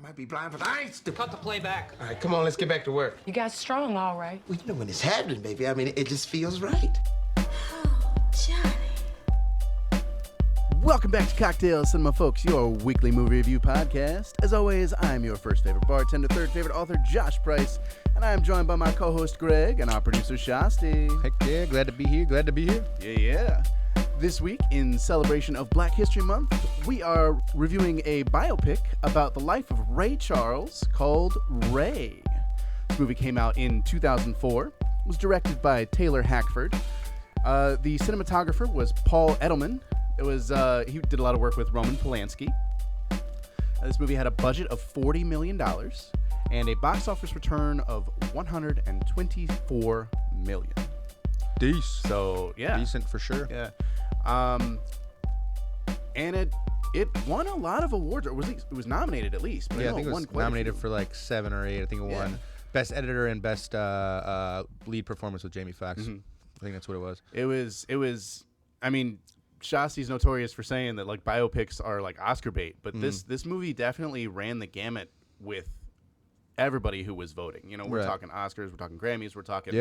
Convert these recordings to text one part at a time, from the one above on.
might be blind, but I ain't stupid. Cut the playback. All right, come on, let's get back to work. You guys strong, all right. Well, you know when it's happening, baby. I mean, it just feels right. Oh, Johnny. Welcome back to Cocktail Cinema, folks, your weekly movie review podcast. As always, I'm your first favorite bartender, third favorite author, Josh Price, and I am joined by my co-host, Greg, and our producer, Shasti. Heck yeah, glad to be here. Yeah. This week, in celebration of Black History Month, we are reviewing a biopic about the life of Ray Charles called Ray. This movie came out in 2004, was directed by Taylor Hackford. The cinematographer was Paul Edelman. He did a lot of work with Roman Polanski. This movie had a budget of $40 million and a box office return of $124 million. Decent. So, yeah. Decent for sure. Yeah. And it won a lot of awards. Or it was nominated at least. But Yeah, I think it was nominated for like 7 or 8. I think it won Best Editor and Best Lead Performance with Jamie Foxx. Mm-hmm. I think that's what it was. It was. I mean, Shasti's notorious for saying that like biopics are like Oscar bait, but this movie definitely ran the gamut with everybody who was voting. You know, we're talking Oscars, we're talking Grammys, we're talking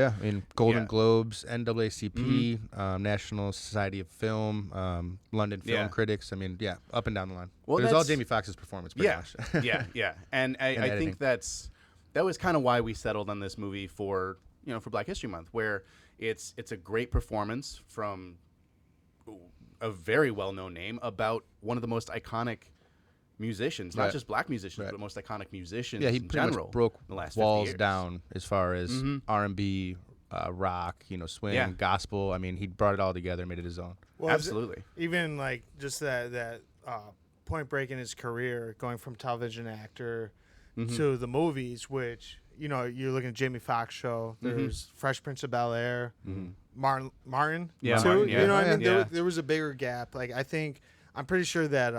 Golden Globes, NAACP, National Society of Film, London Film Critics. I mean, up and down the line. Well, it was all Jamie Foxx's performance, pretty much. yeah. And I think that was kind of why we settled on this movie for Black History Month, where it's a great performance from a very well-known name about one of the most iconic musicians, not just black musicians, but most iconic musicians. Yeah, he in pretty general much broke in the last walls down as far as R&B, rock, swing, gospel. I mean, he brought it all together and made it his own. Well, absolutely. Even like just that point break in his career, going from television actor to the movies, which you're looking at Jamie Foxx show. There's Fresh Prince of Bel-Air, Martin too. Martin, You know what I mean? Yeah. There was a bigger gap. Like I'm pretty sure that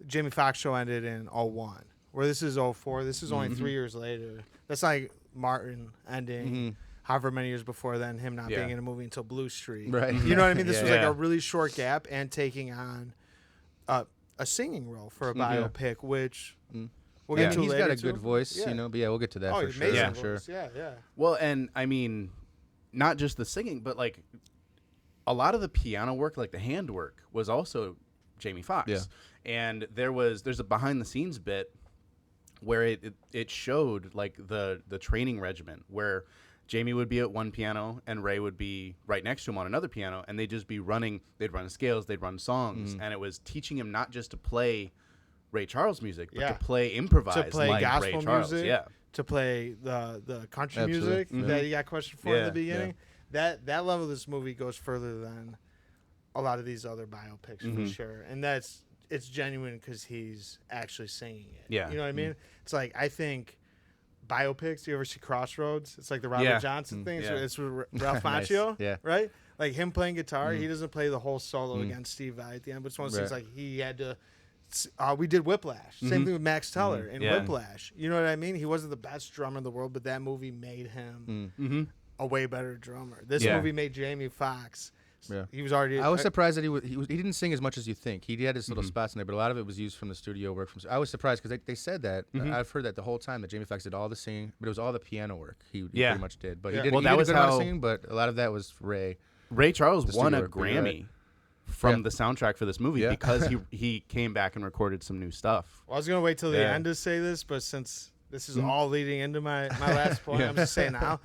Jamie Foxx show ended in 2001, where this is 2004. This is only 3 years later. That's like Martin ending however many years before then, him not being in a movie until Blue Street. Right. You know what I mean? This was like a really short gap and taking on a singing role for a biopic, which we'll get to he's later got a too. good voice, but we'll get to that for sure. Amazing Sure. voice. Yeah. Well, and I mean, not just the singing, but like a lot of the piano work, like the hand work, was also Jamie Foxx. Yeah. And there's a behind the scenes bit where it showed like the training regimen where Jamie would be at one piano and Ray would be right next to him on another piano, and they'd just be they'd run scales, they'd run songs, and it was teaching him not just to play Ray Charles music, but to play improvised, to play like gospel Ray Charles. music, to play the country music that you got questioned for in the beginning. That level of this movie goes further than a lot of these other biopics for sure, and it's genuine because he's actually singing it. Yeah. You know what I mean? It's like, I think biopics, you ever see Crossroads? It's like the Robert Johnson thing. Yeah. It's with Ralph Macchio, right? Like him playing guitar, he doesn't play the whole solo against Steve Vai at the end, but it's one of those things like he had to. We did Whiplash. Same thing with Max Teller in Whiplash. You know what I mean? He wasn't the best drummer in the world, but that movie made him a way better drummer. This movie made Jamie Foxx. Yeah. He was already. I was surprised that he didn't sing as much as you think. He had his little spots in there, but a lot of it was used from the studio work. I was surprised because they said that. I've heard that the whole time that Jamie Foxx did all the singing, but it was all the piano work he pretty much did. But he did, well, he that did was a good amount of how singing, but a lot of that was Ray. Ray Charles won a studio work, you're Grammy from the soundtrack for this movie because he came back and recorded some new stuff. Well, I was gonna wait till the end to say this, but since this is all leading into my last point, I'm just saying now.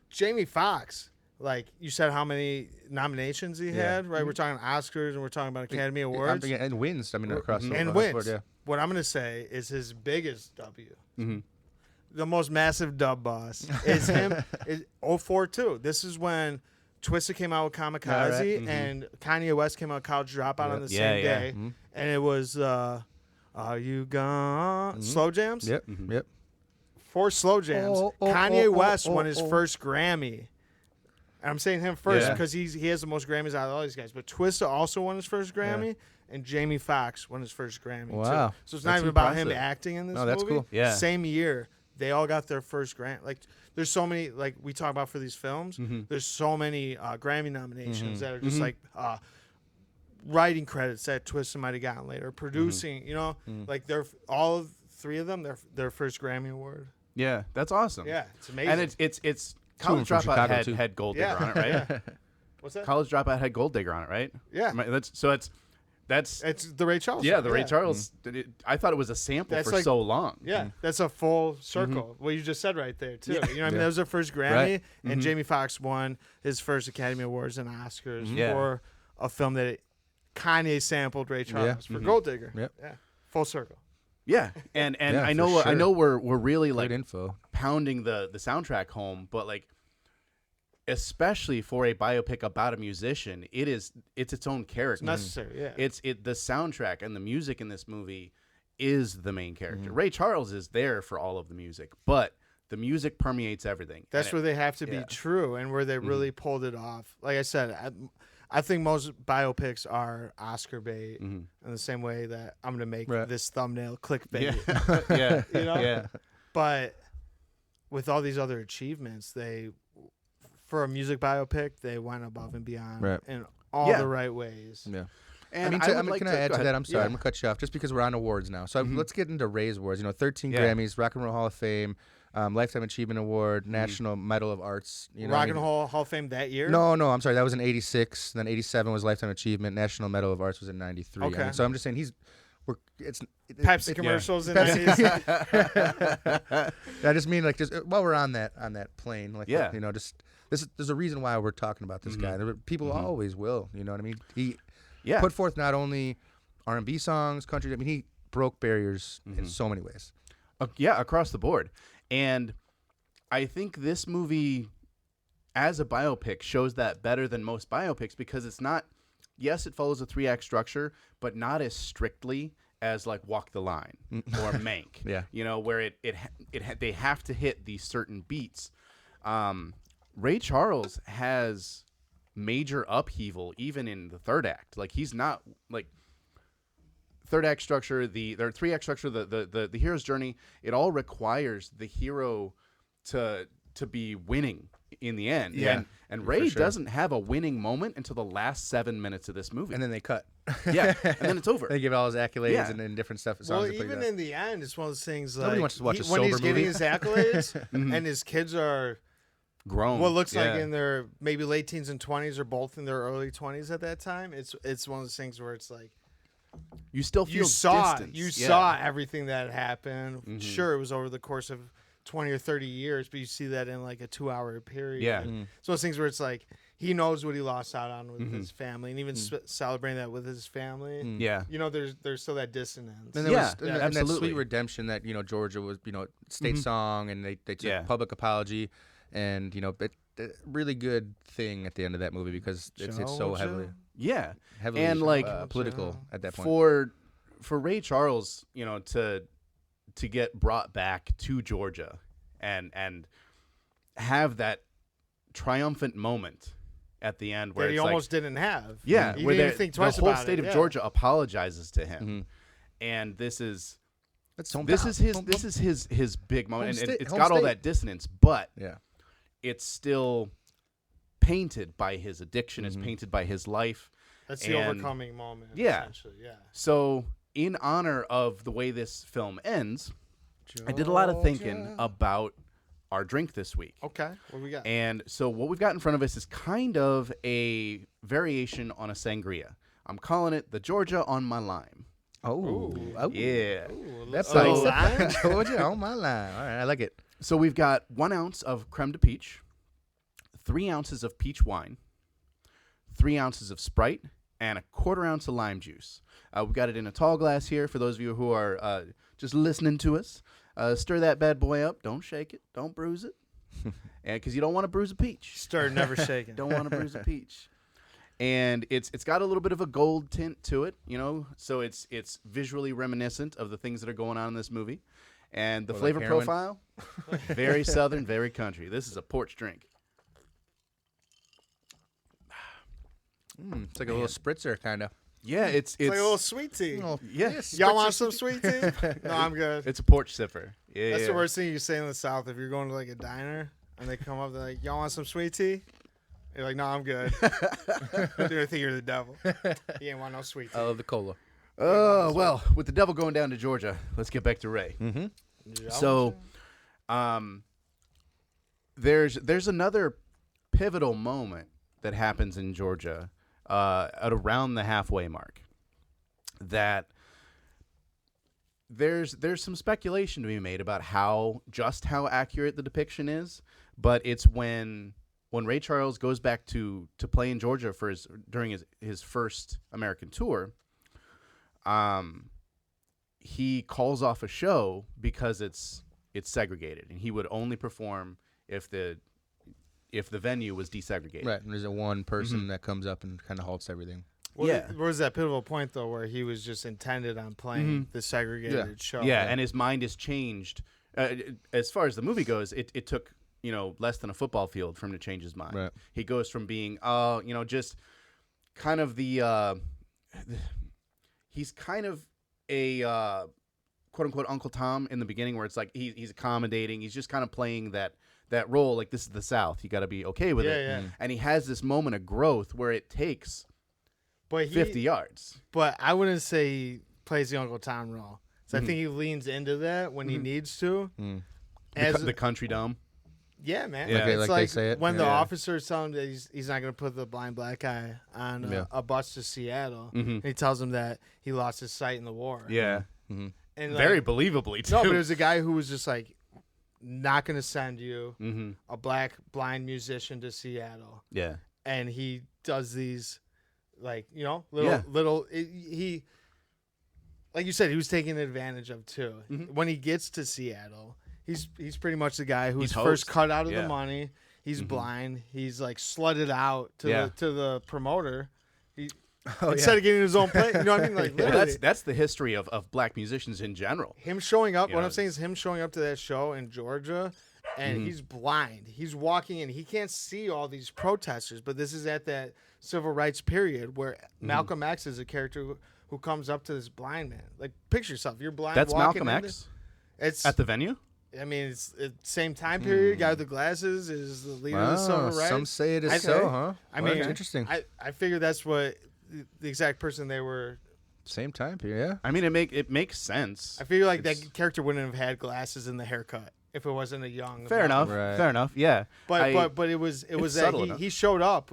Jamie Foxx, like you said, how many nominations he had, right? We're talking Oscars and we're talking about Academy Awards. And wins, across the and board. wins. Yeah. What I'm going to say is his biggest W. The most massive dub boss is him. 04 too. This is when Twisted came out with Kamikaze and Kanye West came out with College Dropout on the same day. And it was Are You Gone? Slow Jams? Yep. 4 slow jams. Kanye West won his first Grammy. And I'm saying him first because he has the most Grammys out of all these guys. But Twista also won his first Grammy, and Jamie Foxx won his first Grammy too. So it's not even about him acting in this movie. That's cool. Yeah. Same year, they all got their first Grammy. Like, there's so many, like we talk about for these films, there's so many Grammy nominations that are just like writing credits that Twista might have gotten later, producing, like they're all 3 of them their first Grammy Award. Yeah, that's awesome. Yeah, it's amazing. And it's College from Dropout Chicago, had Gold Digger on it, right? Yeah. What's that? College Dropout had Gold Digger on it, right? Yeah. That's It's the Ray Charles. yeah, song, the Ray Charles. I thought it was a sample That's for like- so long. Yeah, that's a full circle. What you just said right there too. Yeah. You know what I mean? That was their first Grammy, Right. and Jamie Foxx won his first Academy Awards and Oscars Yeah. for a film that Kanye sampled Ray Charles for Gold Digger. Yep. Yeah, full circle. Yeah, and Yeah, I for know sure. we're really like Good info. pounding the soundtrack home, but like especially for a biopic about a musician, it's its own character. It's necessary. Yeah, It's the soundtrack and the music in this movie is the main character. Ray Charles is there for all of the music, but the music permeates everything. that's And where they have to be yeah. true and where they really pulled it off. Like I said, I think most biopics are Oscar bait in the same way that I'm going to make Right. this thumbnail clickbait. yeah, You know? yeah, But with all these other achievements, for a music biopic, they went above and beyond Right. in all Yeah. the right ways. Yeah. And can I add go to ahead. that? I'm sorry, Yeah. I'm gonna cut you off just because we're on awards now. So let's get into Ray's awards. 13 Yeah. Grammys, Rock and Roll Hall of Fame, Lifetime Achievement Award, National Medal of Arts. Rock and Roll Hall of Fame that year? No, I'm sorry. That was in '86. Then '87 was Lifetime Achievement. National Medal of Arts was in '93. Okay. So I'm just saying Pepsi commercials in Pepsi- 90s. I just mean like just while we're on that plane, like Yeah. there's a reason why we're talking about this guy. People always will. You know what I mean? He Yeah. put forth not only R&B songs, country. I mean, he broke barriers in so many ways. Yeah, across the board. And I think this movie, as a biopic, shows that better than most biopics because it's not, yes, it follows a 3-act structure, but not as strictly as like Walk the Line or Mank. Yeah. Where they have to hit these certain beats. Ray Charles has major upheaval even in the 3rd act. Like he's not like 3rd act structure, their 3-act structure, the hero's journey, it all requires the hero to be winning in the end. Yeah. And Ray sure. doesn't have a winning moment until the last 7 minutes of this movie. And then they cut. yeah, and then it's over. They give all his accolades Yeah. and different stuff. Well, songs they played even out. in the end, it's one of those things like Nobody wants to watch a when he's sober getting movie. his accolades and his kids are Grown. what looks like Yeah. in their maybe late teens and 20s or both in their early 20s at that time. It's one of those things where it's like You still feel you saw distance. saw everything that happened. Sure, it was over the course of 20 or 30 years, but you see that in like a 2-hour period. Yeah. So those things where it's like he knows what he lost out on with his family, and even celebrating that with his family. Yeah. There's still that dissonance. And there Yeah, was and that absolutely. sweet redemption that Georgia was state song, and they took Yeah. public apology, and really good thing at the end of that movie because it's so Georgia. Yeah. heavily And like political at that point. for Ray Charles, to get brought back to Georgia and have that triumphant moment at the end where that he it's almost didn't have. yeah, he where didn't think twice the whole about state it. of Georgia apologizes to him, Mm-hmm. and this is That's his big moment, Home and state- it's home got all state. that dissonance, but yeah. it's still painted by his addiction. It's painted by his life. That's the And- overcoming moment. Yeah. Essentially. Yeah. So, in honor of the way this film ends, I did a lot of thinking about our drink this week. Okay. What we got? And so what we've got in front of us is kind of a variation on a sangria. I'm calling it the Georgia on my lime. Oh, Yeah. That's Oh, nice. Georgia on my line. All right, I like it. So we've got 1 ounce of creme de peach, 3 ounces of peach wine, 3 ounces of Sprite, and a 1/4 ounce of lime juice. We've got it in a tall glass here for those of you who are just listening to us. Stir that bad boy up. Don't shake it. Don't bruise it. Because you don't want to bruise a peach. Stir, never shaken. Don't want to bruise a peach. And it's got a little bit of a gold tint to it, so it's visually reminiscent of the things that are going on in this movie. And the Or like flavor heroin. profile, very southern, very country. This is a porch drink. It's like a little spritzer, kind of. Yeah, it's It's like a little sweet tea. yeah, Y'all want some sweet tea? No, I'm good. it's a porch sipper. Yeah, That's the worst thing you say in the South. If you're going to like a diner and they come up, they're like, "Y'all want some sweet tea?" You're like, "No, I'm good." Dude, I think you're the devil. You ain't want no sweet tea. I love the cola. Oh, well, with the devil going down to Georgia, let's get back to Ray. So, there's another pivotal moment that happens in Georgia at around the halfway mark that there's some speculation to be made about how accurate the depiction is, but it's when Ray Charles goes back to play in Georgia for during his first American tour, he calls off a show because it's segregated, and he would only perform if the venue was desegregated. Right, and there's a one person that comes up and kind of halts everything. Well, there was that pivotal point though where he was just intended on playing the segregated show. Yeah, and his mind is changed. As far as the movie goes, it took less than a football field for him to change his mind. Right. He goes from being just kind of the he's kind of a quote unquote Uncle Tom in the beginning, where it's like he's accommodating. He's just kind of playing that role, like this is the South. You got to be okay with it. Yeah. And he has this moment of growth where it takes 50 yards. But I wouldn't say he plays the Uncle Tom role. So I think he leans into that when he needs to. As The country dumb. Yeah, man. Yeah. It's Like they say it. when the Yeah. officers tell him that he's not going to put the blind black guy on a bus to Seattle. And he tells him that he lost his sight in the war. Yeah. And Very believably, too. No, but it was a guy who was just like, not going to send you a black blind musician to Seattle. Yeah. And he does these, like, little, he, like you said, he was taken advantage of too. When he gets to Seattle, he's pretty much the guy who's first cut out of the money. He's blind. He's like slutted out to the promoter. Instead of getting his own play, you know what I mean? Like, literally. That's the history of black musicians in general. Him showing up. What I'm saying is him showing up to that show in Georgia, and he's blind. He's walking in. He can't see all these protesters. But this is at that civil rights period where Malcolm X is a character who comes up to this blind man. Like, picture yourself. You're blind. That's walking Malcolm in X. It's At the venue. I mean, it's same time period. Guy with the glasses is the leader of the civil rights. Some say it is so, huh? I mean, interesting. I figure that's what the exact person they were. Same time period, yeah. I mean, it makes sense. I feel like that character wouldn't have had glasses and the haircut if it wasn't a young. Fair enough. Right. Fair enough. Yeah. But it was that subtle enough. he showed up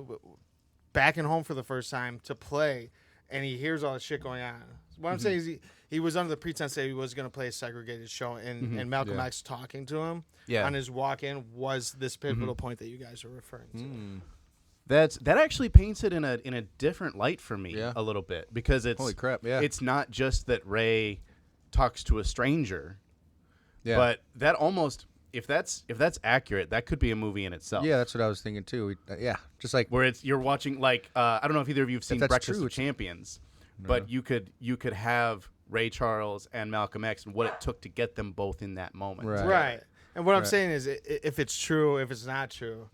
back and home for the first time to play, and he hears all this shit going on. What I'm saying is he was under the pretense that he was going to play a segregated show, and Malcolm X talking to him on his walk-in was this pivotal point that you guys are referring to. That actually paints it in a different light for me a little bit, because it's Holy crap, yeah. It's not just that Ray talks to a stranger, but that almost if that's accurate, that could be a movie in itself. Yeah, that's what I was thinking too. Just like where you're watching, like I don't know if either of you have seen that's Breakfast true, of Champions, but you could have Ray Charles and Malcolm X and what it took to get them both in that moment. Right. And what I'm saying is, if it's true, if it's not true,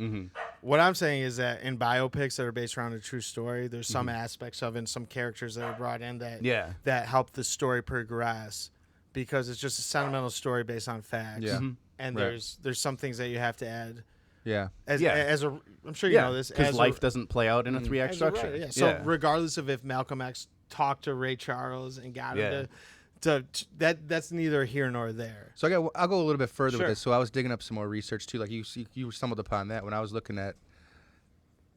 what I'm saying is that in biopics that are based around a true story, there's some aspects of it, and some characters that are brought in that help the story progress, because it's just a sentimental story based on facts. Yeah. And there's some things that you have to add. Yeah. As a, I'm sure you know this. Because life doesn't play out in a 3-act structure. So regardless of if Malcolm X talked to Ray Charles and got him to that's neither here nor there. So I'll go a little bit further with this. So I was digging up some more research too. Like you stumbled upon that when I was looking at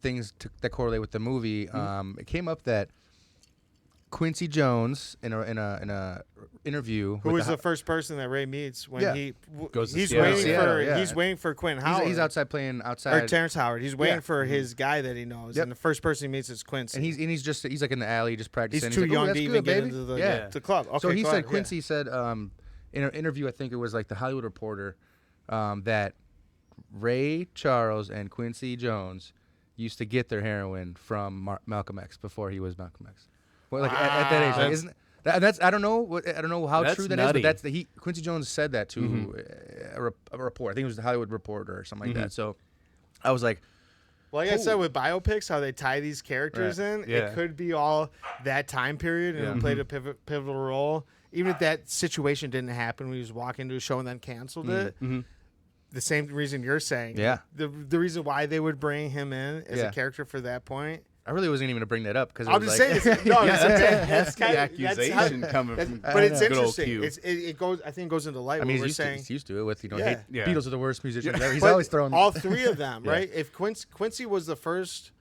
things that correlate with the movie. It came up that Quincy Jones in a interview, who was the first person that Ray meets when he's waiting for Quentin Howard. He's outside playing outside. Or Terrence Howard. He's waiting for his guy that he knows, and the first person he meets is Quincy. And he's like in the alley just practicing. He's too young to even get into the club. Okay, so he said Quincy said in an interview, I think it was like the Hollywood Reporter, that Ray Charles and Quincy Jones used to get their heroin from Malcolm X before he was Malcolm X. Well, like at that age, like, isn't that's I don't know how true that nutty. is, but Quincy Jones said that to a report. I think it was the Hollywood Reporter or something like that. So I was like, well, like I said with biopics, how they tie these characters in, it could be all that time period, and it played a pivotal role. Even if that situation didn't happen when he was walking into a show and then canceled it, the same reason you're saying. Yeah. The reason why they would bring him in as a character for that point I really wasn't even going to bring that up because I'm just saying. That's the accusation coming from. But it's good old interesting. Q. It goes. I think it goes into light. I mean, what we're he's used to it with Yeah. Beatles are the worst musicians ever. He's But always throwing all three of them, right? If Quincy was the first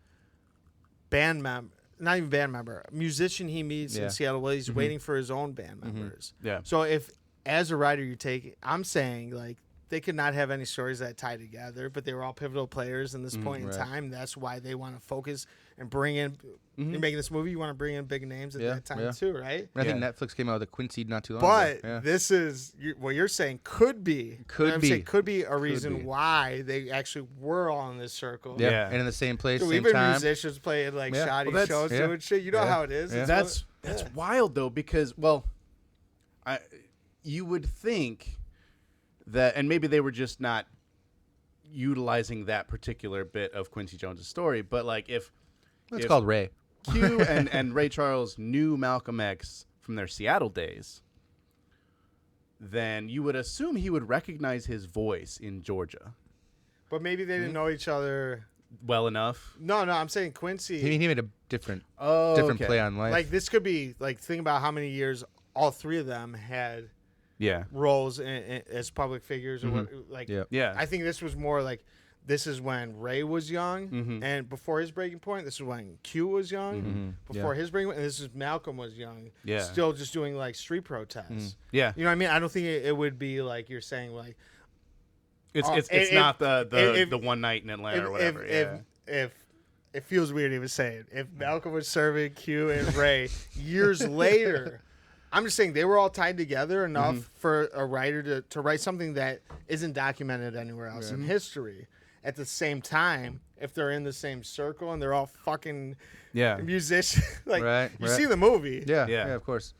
band member, not even band member, musician he meets in Seattle, well, he's waiting for his own band members. Yeah. So if, as a writer, you take, I'm saying like they could not have any stories that tie together, but they were all pivotal players in this point in time. That's why they want to focus and bring in. You're making this movie, you want to bring in big names at that time too, right? I think Netflix came out with a Quincy not too long But ago. this is what you're saying could be a reason why they actually were all in this circle. Yeah. And in the same place, So same even time. musicians playing like shoddy Well, shows doing shit. You know how it is. Yeah. It's That's wild though, because you would think that, and maybe they were just not utilizing that particular bit of Quincy Jones' story, but like if called Ray. Q and Ray Charles knew Malcolm X from their Seattle days, then you would assume he would recognize his voice in Georgia. But maybe they didn't know each other well enough. No, I'm saying Quincy. He made a different okay. play on life. Like this could be like think about how many years all three of them had roles as public figures or what. Like I think this was more like this is when Ray was young and before his breaking point. This is when Q was young before his breaking point. And this is Malcolm was young. Still just doing like street protests. Yeah, you know what I mean. I don't think it would be like you're saying like. It's not the one night in Atlanta or whatever. If it feels weird even saying if Malcolm was serving Q and Ray years later, I'm just saying they were all tied together enough for a writer to write something that isn't documented anywhere else in history. At the same time, if they're in the same circle and they're all fucking musicians, like you see the movie, yeah, of course.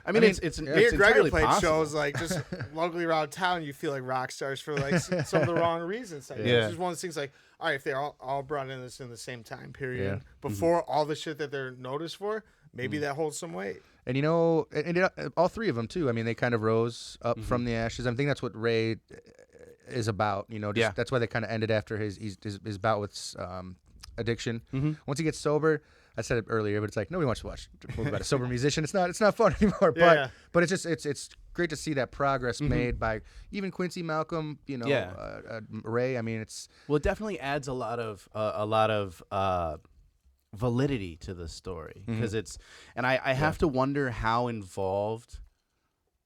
I mean, it's me and Gregor played possible. shows like just locally around town. You feel like rock stars for like some of the wrong reasons. Like, it's just one of those things. Like, all right, if they all brought in this in the same time period before all the shit that they're noticed for, maybe that holds some weight. And all three of them too. I mean, they kind of rose up from the ashes. I think that's what Ray is about. That's why they kind of ended after his bout with addiction. Once he gets sober. I said it earlier, but it's like nobody wants to watch a movie about a sober musician. It's not fun anymore. But it's just it's great to see that progress made by even Quincy, Malcolm, Ray. I mean, it definitely adds a lot of validity to the story because I have to wonder how involved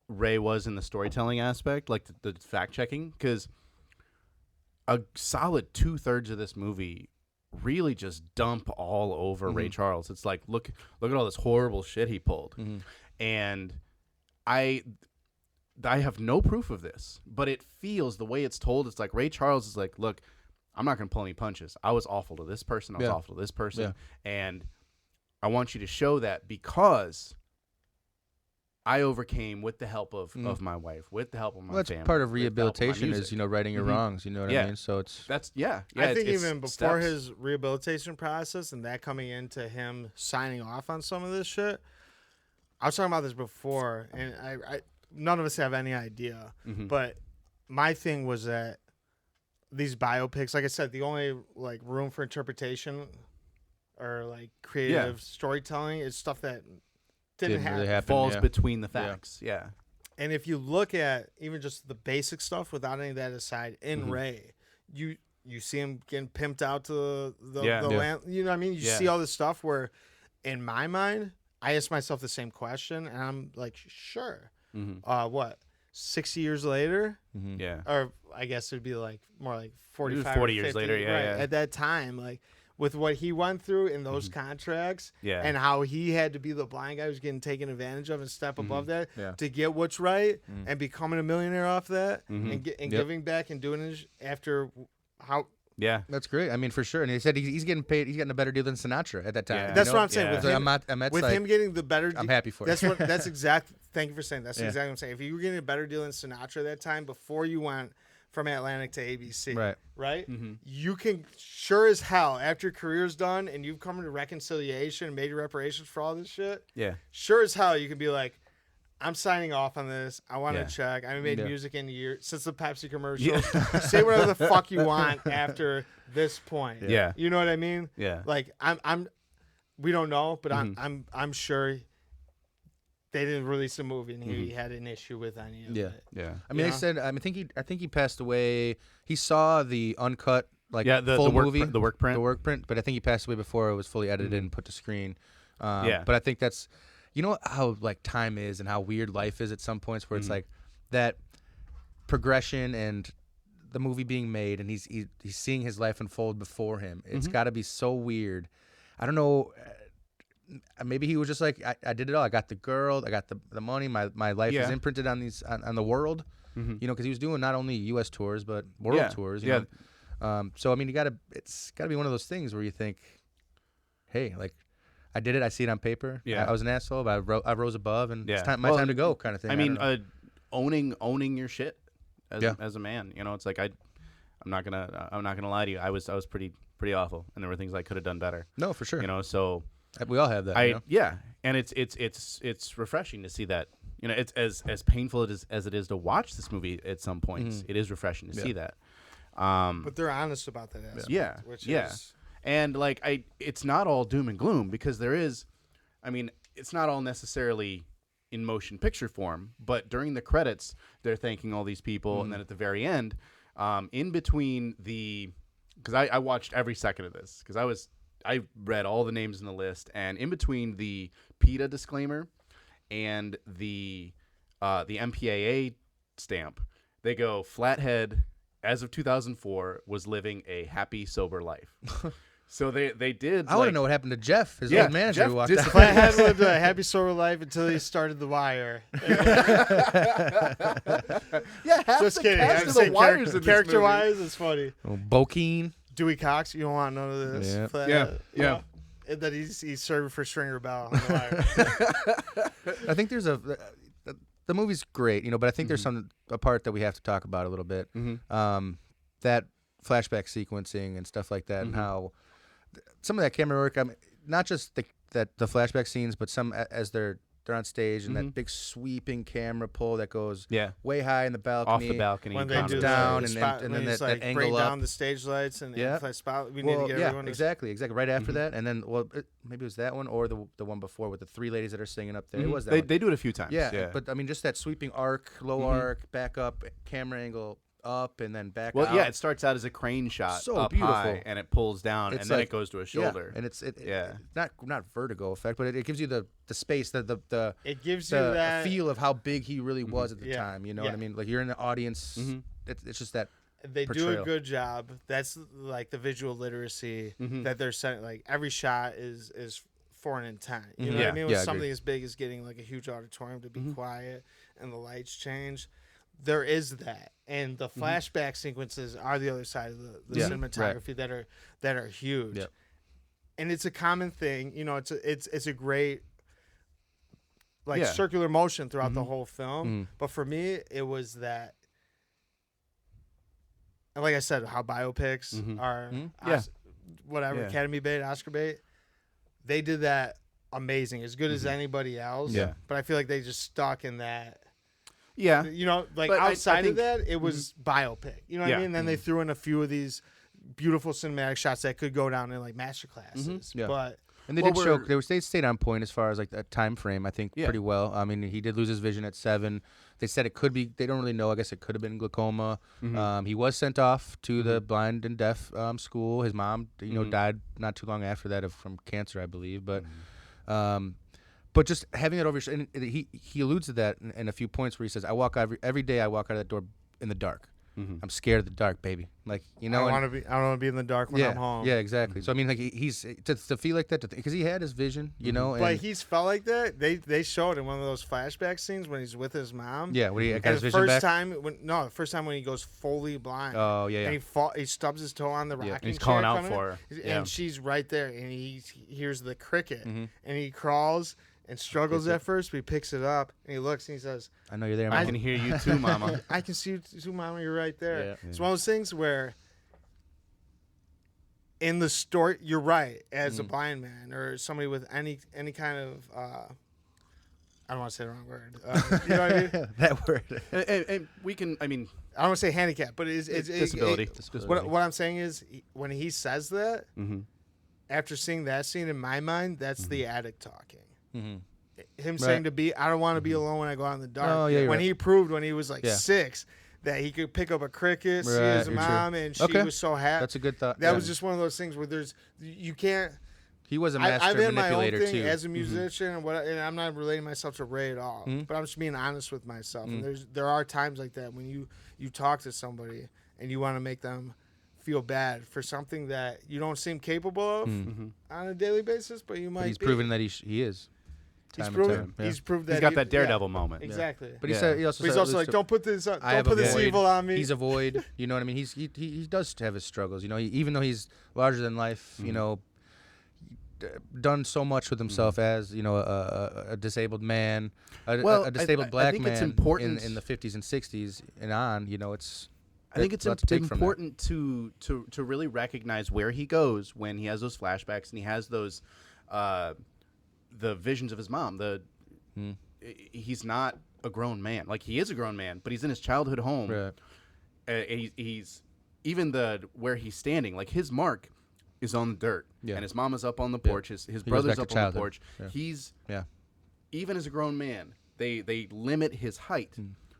Ray was in the storytelling aspect, like the fact checking, because a solid 2/3 of this movie really just dump all over Ray Charles. It's like look at all this horrible shit he pulled, and I have no proof of this, but it feels the way it's told. It's like Ray Charles is like, look, I'm not gonna pull any punches. I was awful to this person. I was awful to this person, and I want you to show that because I overcame with the help of my wife, with the help of my family. That's part of rehabilitation is righting your wrongs. You know what I mean? So I think even before his rehabilitation process and that coming into him signing off on some of this shit, I was talking about this before, and I none of us have any idea. But my thing was that these biopics, like I said, the only like room for interpretation or like creative storytelling is stuff that didn't really happen. Falls between the facts. And if you look at even just the basic stuff without any of that aside, in Ray, you see him getting pimped out to the land. You know what I mean? You see all this stuff where, in my mind, I ask myself the same question, and I'm like, sure. 60 years later? Or I guess it'd be like more like 45 40 or 50, years later, At that time, like with what he went through in those contracts and how he had to be the blind guy who's getting taken advantage of and step above that to get what's right and becoming a millionaire off that and giving back and doing it after how... Yeah, that's great. I mean, for sure. And he said he's getting paid. He's getting a better deal than Sinatra at that time. Yeah. That's what I'm saying. Yeah. With him getting the better, I'm happy for it. That's exact. Thank you for saying. That's exactly what I'm saying. If you were getting a better deal than Sinatra at that time before you went from Atlantic to ABC, right? You can sure as hell after your career's done and you've come to reconciliation and made your reparations for all this shit. Yeah, sure as hell you can be like, I'm signing off on this. I want to check. I made music in a year since the Pepsi commercial. Say whatever the fuck you want after this point. Yeah. You know what I mean? Yeah. Like we don't know, but I'm sure they didn't release the movie and he had an issue with any of it. Yeah. I mean, they said. I think he passed away. He saw the uncut the full work movie, the work print. But I think he passed away before it was fully edited and put to screen. But I think that's, you know how time is and how weird life is at some points where it's like that progression and the movie being made and he's seeing his life unfold before him. It's got to be so weird. I don't know. Maybe he was just like, I did it all. I got the girl. I got the money. My life is imprinted on these on the world. You know, because he was doing not only U.S. tours but world tours. You know? So I mean, it's got to be one of those things where you think, hey, like, I did it. I see it on paper. Yeah, I was an asshole, but I rose above, and it's time to go, kind of thing. I mean, owning your shit as a man. You know, it's like I'm not gonna lie to you. I was pretty awful, and there were things I could have done better. No, for sure. You know, so we all have that. You know? And it's refreshing to see that. You know, it's as painful as it is to watch this movie at some points. It is refreshing to see that. But they're honest about that aspect. Which is... And like it's not all doom and gloom because there is, I mean, it's not all necessarily in motion picture form. But during the credits, they're thanking all these people, and then at the very end, in between because I watched every second of this because I read all the names in the list, and in between the PETA disclaimer and the MPAA stamp, they go Flathead, as of 2004, was living a happy, sober life. So they did. I want to know what happened to Jeff, his old manager who walked out. Flathead lived a happy, sober life until he started The Wire. Just kidding. I'm saying character-wise, it's funny. Bokeen. Dewey Cox, you don't want none of this. Yeah. And that he's serving for Stringer Bell on The Wire. I think there's the movie's great, you know, but I think there's a part that we have to talk about a little bit. That flashback sequencing and stuff like that, and how some of that camera work. I mean, not just the flashback scenes, but some as they're on stage and that big sweeping camera pull that goes way high in the balcony, off the balcony, when and they do down, and then that angle bring up. down the stage lights and spot. We need to get everyone. Exactly. Right after that, and then maybe it was that one or the one before with the three ladies that are singing up there. It was that. They do it a few times. Yeah, but I mean, just that sweeping arc, low arc, back up, camera angle up, and then back. Well, out. yeah, it starts out as a crane shot, so up beautiful, high, and it pulls down, and then it goes to a shoulder. And it's not vertigo effect, but it gives you the space, the it gives you that feel of how big he really was at the time. You know what I mean? Like you're in the audience. It's just that they portrayal. do a good job. That's like the visual literacy that they're setting. Like every shot is for an intent. You know what I mean? With something as big as getting like a huge auditorium to be quiet and the lights change. There is that, and the flashback sequences are the other side of the cinematography that are huge, and it's a common thing. You know, it's a great circular motion throughout the whole film. But for me, it was that, and like I said, how biopics are, whatever Academy bait, Oscar bait, they did that amazing, as good as anybody else. Yeah, but I feel like they just stuck in that. Yeah. You know, like but outside I think, of that, it was biopic. You know what I mean? And then they threw in a few of these beautiful cinematic shots that could go down in like master classes. But and they did show they stayed on point as far as like that time frame. I think pretty well. I mean, he did lose his vision at 7. They said it could be. They don't really know. I guess it could have been glaucoma. He was sent off to the blind and deaf school. His mom, died not too long after that from cancer, I believe. But. But just having it over your and he alludes to that in a few points where he says, "I walk every day. I walk out of that door in the dark. I'm scared of the dark, baby. Like I don't want to be in the dark when I'm home. Yeah, exactly. So I mean, like he's to feel like that because he had his vision, you know. But he's felt like that. They showed in one of those flashback scenes when he's with his mom. Yeah, when he got his vision back. The first time when he goes fully blind. Oh yeah. And he stubs his toe on the rocking chair. He's calling out for her. And she's right there, and he hears the cricket, and he crawls. And struggles at first, but he picks it up and he looks and he says, "I know you're there, Mama. I can hear you too, Mama. I can see you too, Mama. You're right there." Yeah. It's one of those things where, in the story, you're right. As a blind man or somebody with any kind of, I don't want to say the wrong word. You know what I mean? That word. And we can. I mean, I don't want to say handicap, but it's disability. What I'm saying is, when he says that. after seeing that scene, in my mind, that's the addict talking. Mm-hmm. Him saying I don't want to be alone when I go out in the dark. Oh, yeah, when he proved when he was like Yeah. 6 that he could pick up a cricket, see Right, his you're mom, true. and she Okay. was so happy. That's a good thought. That Yeah. was just one of those things where you can't. He was a master I've in my own manipulator thing too. as a musician, and I'm not relating myself to Ray at all. But I'm just being honest with myself. And there are times like that when you talk to somebody and you want to make them feel bad for something that you don't seem capable of on a daily basis, but you might. But he's be. proven that he is. He's Time and proven. time, yeah. He's proved that He's got that Daredevil moment. Exactly. But he Yeah. said he also. But he's said, also like, don't put this void. evil on me. He's a void. You know what I mean? He does have his struggles. You know, even though he's larger than life, you know, done so much with himself as a disabled man, a disabled black think man it's important in the 50s and 60s and on. You know, it's. I think it's a lot to take from that. important to really recognize where he goes when he has those flashbacks and he has those the visions of his mom. He's not a grown man. Like, he is a grown man, but he's in his childhood home. Right. He's even where he's standing. Like, his mark is on the dirt, and his mama's up on the porch. His brother's back up to on the childhood. porch. Yeah. He's Yeah. even as a grown man, they limit his height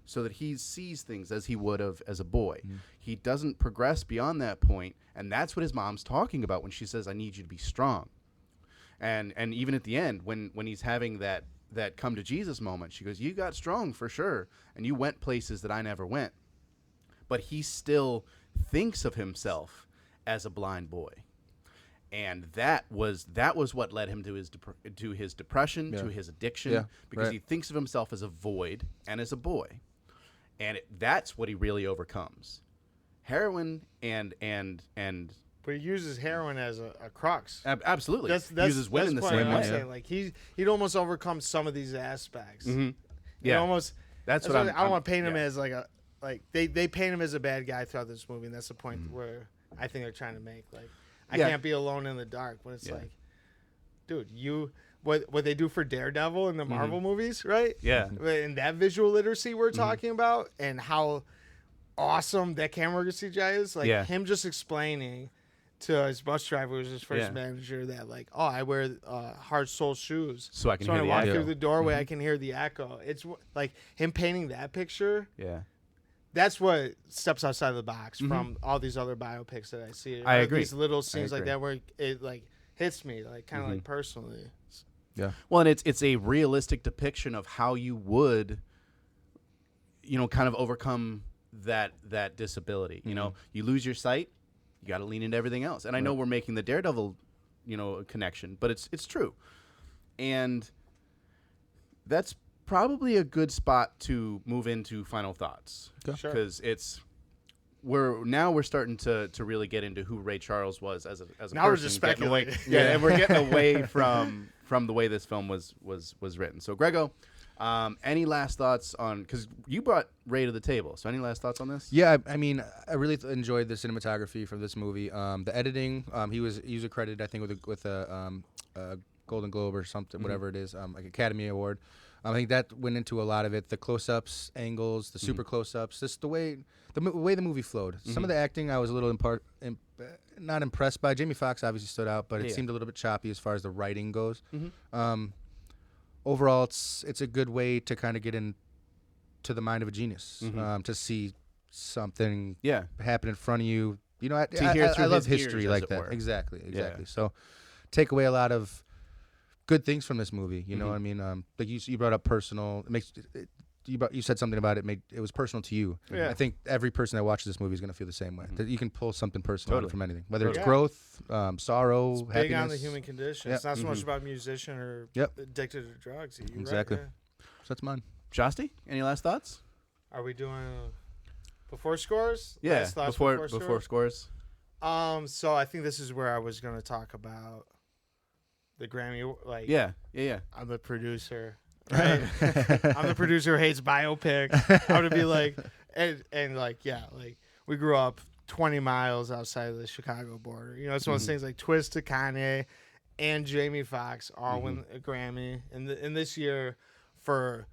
so that he sees things as he would have as a boy. He doesn't progress beyond that point, and that's what his mom's talking about when she says, "I need you to be strong." And even at the end, when he's having that come to Jesus moment, she goes, "You got strong for sure, and you went places that I never went." But he still thinks of himself as a blind boy. And that was what led him to his depression, to his addiction, because he thinks of himself as a void and as a boy, and that's what he really overcomes. Heroin and But he uses heroin as a crux. Absolutely, That's uses women the what same I'm way. saying. Like he'd almost overcome some of these aspects. Yeah, almost. that's what why I'm. I don't want to paint him yeah. as they paint him as a bad guy throughout this movie, and that's the point where I think they're trying to make. Like, I can't be alone in the dark, but it's like, dude, what they do for Daredevil in the Marvel movies, right? Yeah. And that visual literacy we're talking about, and how awesome that camera CGI is. Like him just explaining to his bus driver, who was his first manager, that like, oh, I wear hard sole shoes, So I can when hear I the walk echo. through the doorway, I can hear the echo. It's like him painting that picture. Yeah. That's what steps outside the box from all these other biopics that I see. I Or agree. These little scenes like agree. that where it like hits me, like kind of like personally. Yeah. Well, and it's a realistic depiction of how you would, kind of overcome that disability. You know, you lose your sight, you got to lean into everything else. And I know we're making the Daredevil, connection, but it's true. And that's probably a good spot to move into final thoughts. Sure. Because we're starting to really get into who Ray Charles was as a Now we're person, just getting away- speculating. and we're getting away from the way this film was written. So, Grego, any last thoughts on, because you brought Ray to the table, so any last thoughts on this? Yeah, I mean, I really enjoyed the cinematography for this movie. The editing, he was accredited, I think, with a Golden Globe or something, whatever it is, like Academy Award. I think that went into a lot of it. The close-ups, angles, the super close-ups, just the way the movie flowed. Some of the acting I was a little not impressed by. Jamie Foxx obviously stood out, but it seemed a little bit choppy as far as the writing goes. Overall, it's a good way to kind of get into the mind of a genius, to see something happen in front of you. To hear through I love his ears, history as like it that. were. Exactly. Yeah. So take away a lot of good things from this movie. You know what I mean? Like you brought up personal. It makes you said something about it. It was personal to you. Yeah. I think every person that watches this movie is going to feel the same way. That you can pull something personal out of it from anything, whether it's Yeah. growth, sorrow, It's happiness. big on the human condition. Yep. It's not so much about musician or addicted to drugs. You're Exactly. Right, So that's mine. Shasti, any last thoughts? Are we doing before scores? Yeah, Last thoughts before scores. So I think this is where I was going to talk about the Grammy. Like, Yeah. I'm the producer. Right? I'm the producer who hates biopics. I would be like, and like, yeah, like we grew up 20 miles outside of the Chicago border. It's one of those things like Twist, Kanye, and Jamie Foxx all win a Grammy in this year for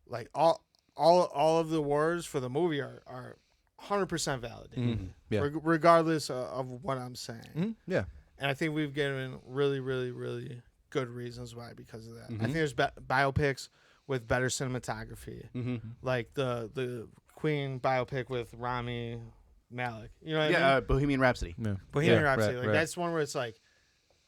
like all of the awards for the movie are 100% validated, Yeah. regardless of what I'm saying. Yeah. And I think we've given really, really, really good reasons why because of that. Mm-hmm. I think there's biopics with better cinematography, like the Queen biopic with Rami Malek. You know what I mean? Bohemian Rhapsody. Yeah. Bohemian Yeah, Rhapsody. right, Like that's one where it's like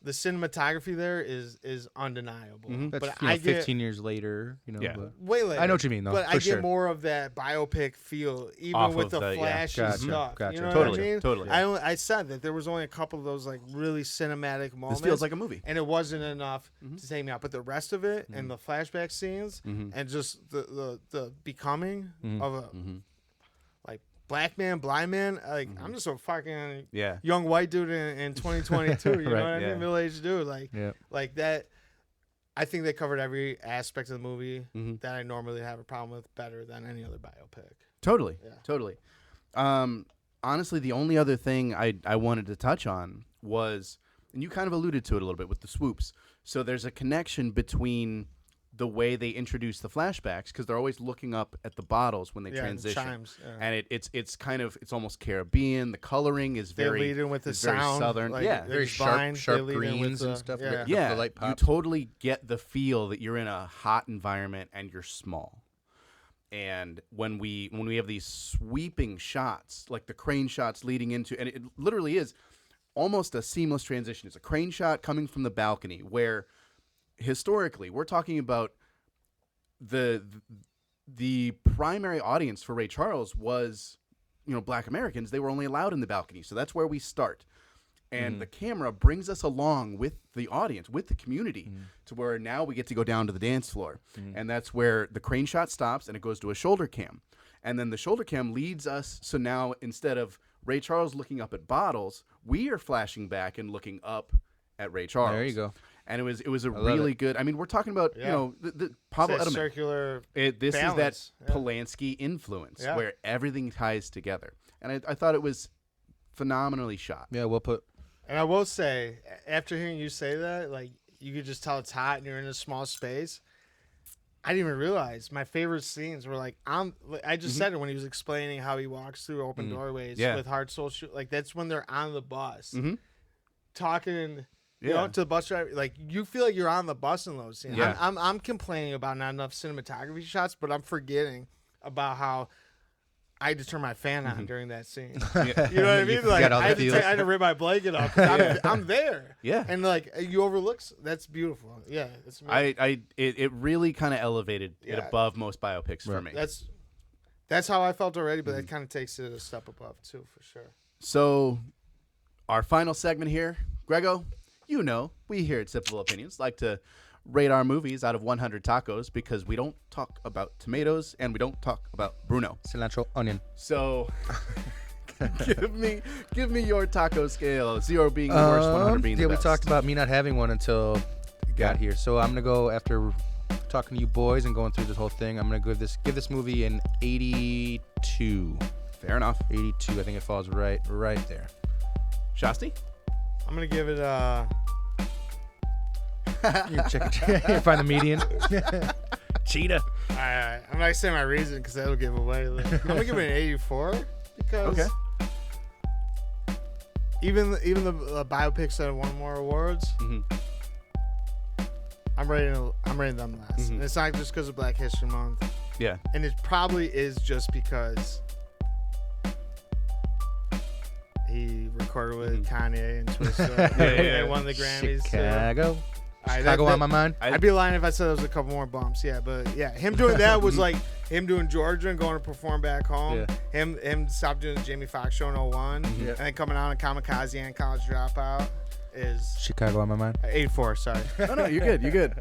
the cinematography there is undeniable. That's, But you know, I get 15 years later, you know. Yeah. But way later. I know what you mean, though. But for I get sure. more of that biopic feel, even Off with of the the- yeah. flashy Gotcha, stuff. gotcha. You know Totally, what I mean? totally. I said that there was only a couple of those like really cinematic moments. This feels like a movie. And it wasn't enough to take me out. But the rest of it and the flashback scenes and just the becoming of a like black man, blind man. Like I'm just a fucking Yeah. young white dude in 2022. You know what I yeah. mean? Middle aged dude. Like Yeah. like that. I think they covered every aspect of the movie Mm-hmm. that I normally have a problem with better than any other biopic. Totally. Yeah. Totally. Honestly, the only other thing I wanted to touch on was, and you kind of alluded to it a little bit with the swoops. So there's a connection between the way they introduce the flashbacks, because they're always looking up at the bottles when they Yeah, and transition. chimes, yeah. And it's almost Caribbean. The coloring is They very lead in with the is very sound, southern. like, yeah. Very It's sharp, fine. They sharp lead in with greens and the- stuff. yeah. with Yeah, the light you pops. totally get the feel that you're in a hot environment and you're small. And when we have these sweeping shots, like the crane shots leading into, and it literally is almost a seamless transition. It's a crane shot coming from the balcony where historically we're talking about the primary audience for Ray Charles was, Black Americans. They were only allowed in the balcony. So that's where we start. And the camera brings us along with the audience, with the community, to where now we get to go down to the dance floor. And that's where the crane shot stops and it goes to a shoulder cam. And then the shoulder cam leads us. So now instead of Ray Charles looking up at bottles, we are flashing back and looking up at Ray Charles. There you go. And it was a really good. I mean, we're talking about the Pablo It's that Edelman. circular. This balance. is that Polanski influence Yeah. where everything ties together. And I thought it was phenomenally shot. Yeah, well put. And I will say, after hearing you say that, like you could just tell it's hot and you're in a small space. I didn't even realize my favorite scenes were like I just said it when he was explaining how he walks through open doorways with Hard Soul Shoe. Like that's when they're on the bus talking. You know, to the bus driver, like you feel like you're on the bus in those scenes. Yeah. I'm complaining about not enough cinematography shots, but I'm forgetting about how I had to turn my fan on during that scene. You know what I mean? Like forgot all I the had, feels. I had to rip my blanket up. 'Cause I'm there. Yeah. And like you overlook. That's beautiful. Yeah. It's amazing. It really kind of elevated it Yeah. above most biopics for me. That's how I felt already, but that kind of takes it a step above too, for sure. So, our final segment here, Grego. We here at Sippable Opinions like to rate our movies out of 100 tacos because we don't talk about tomatoes and we don't talk about Bruno. Cilantro, onion. So, give me your taco scale. 0 being the worst, 100 being the yeah, best. we talked about me not having one until it got here. So I'm gonna go after talking to you boys and going through this whole thing. I'm gonna give this movie an 82. Fair enough. 82. I think it falls right there. Shasti? I'm gonna give it You check it. Find the median. Cheetah. I'm not gonna say my reason because that'll give away. I'm gonna give it an 84 because Okay. even the biopics that have won more awards, I'm rating them less. And it's not just because of Black History Month, Yeah. and it probably is just because he recorded with Kanye and Twista. They won the Grammys. Chicago. Alright, Chicago that- on my mind. I'd be lying if I said there was a couple more bumps. Yeah, but yeah, him doing that was like him doing Georgia and going to perform back home. Yeah. Him stopped doing the Jamie Foxx show in 01 and then coming out on Kamikaze and College Dropout is Chicago on my mind. 84. Sorry. No, you're good. You're good.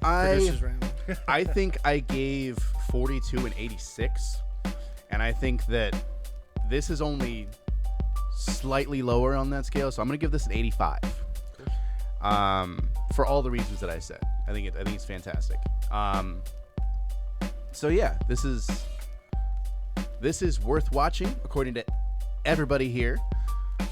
Producer's random. I think I gave 42 and 86, and I think that this is only slightly lower on that scale, so I'm gonna give this an 85. For all the reasons that I said, I think it's fantastic. So yeah, this is worth watching according to everybody here.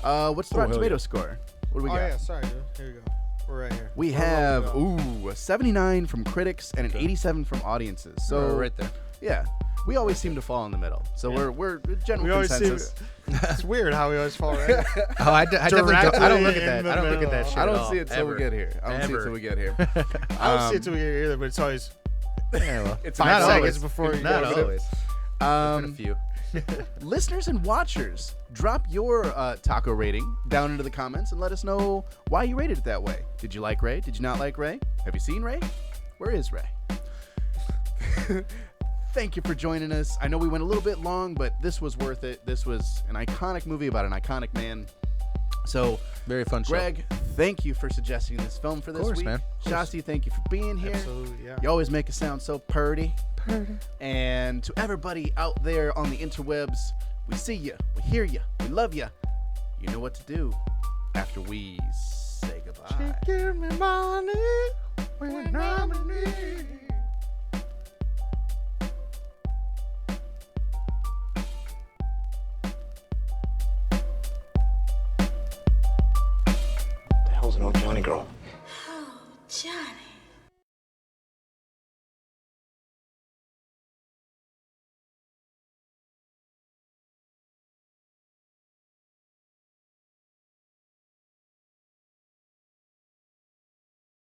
What's the Rotten Tomato score? What do we Oh got? yeah, sorry, dude. Here you go. We're right here. We We're have rolling up. a 79 from critics and an 87 from audiences. So right there. Yeah, we always seem to fall in the middle. So we're general We always see. consensus. It's weird how we always fall right. Oh, I definitely don't. I don't look Directly at in that. I the don't look at that middle. shit I at don't all, see it till we ever. get here. I don't see it Ever. till we get here. I don't see it till we get here either, but it's always Yeah, well, It's 5 not seconds always. before you not go. always. A few. Listeners and watchers, drop your taco rating down into the comments and let us know why you rated it that way. Did you like Ray? Did you not like Ray? Have you seen Ray? Where is Ray? Thank you for joining us. I know we went a little bit long, but this was worth it. This was an iconic movie about an iconic man. So, Very fun show. Greg, thank you for suggesting this film for this course, week. man. Of course. Shasti, thank you for being here. Absolutely, yeah. You always make us sound so purty. And to everybody out there on the interwebs, we see you, we hear you, we love you. You know what to do after we say goodbye. Give me money when I'm in need. The hell's an old Johnny girl? Oh, Johnny.